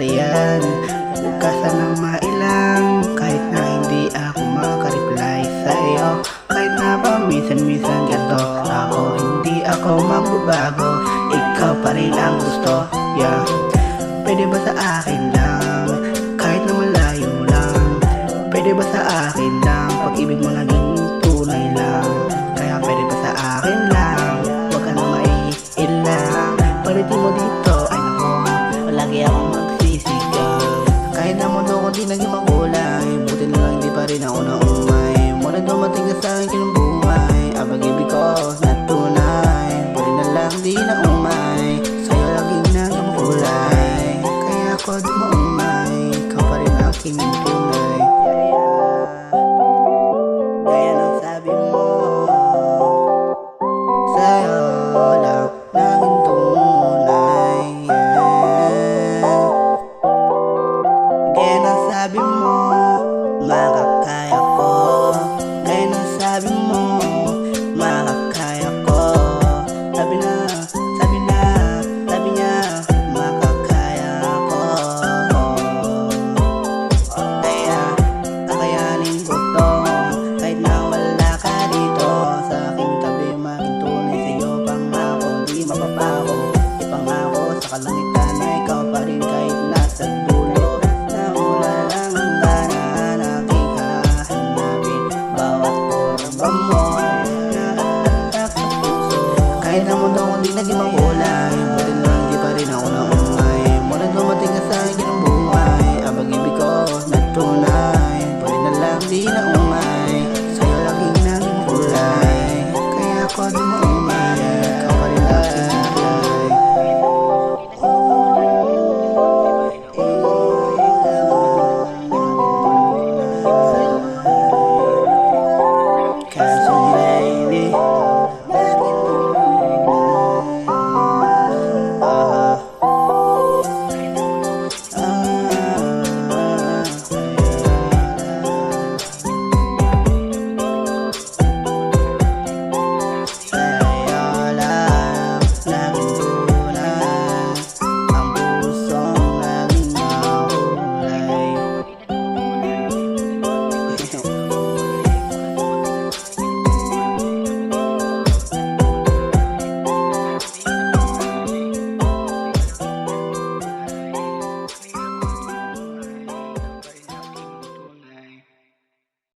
riyan. Ka sanang mailang kahit na hindi ako makareply sa iyo. Kahit na ba minsan-minsan ganto, hindi ako magbabago. Ikaw pa rin ang gusto, yeah. Pwede ba sa akin lang, kahit na malayo lang? Pwede ba sa akin lang, pag-ibig mo naging tunay lang? Kaya pwede ba sa akin lang, huwag ka na maiilang. Palitin mo dito, ay nako, lagi akong magsisigaw. Kahit na mundo ko di naging makulay, buti na lang di pa rin ako naumay. Muna dumating ka sa akin kinubuhay, ang pag-ibig ko na tunay. Buti na lang di na umay, sa'yo laging naging makulay. Kaya ako di maumay, ikaw pa rin aking tunay. Gaya ng sabi mo, sa'yo lang naging tunay, yeah. Gaya ng sabi mo,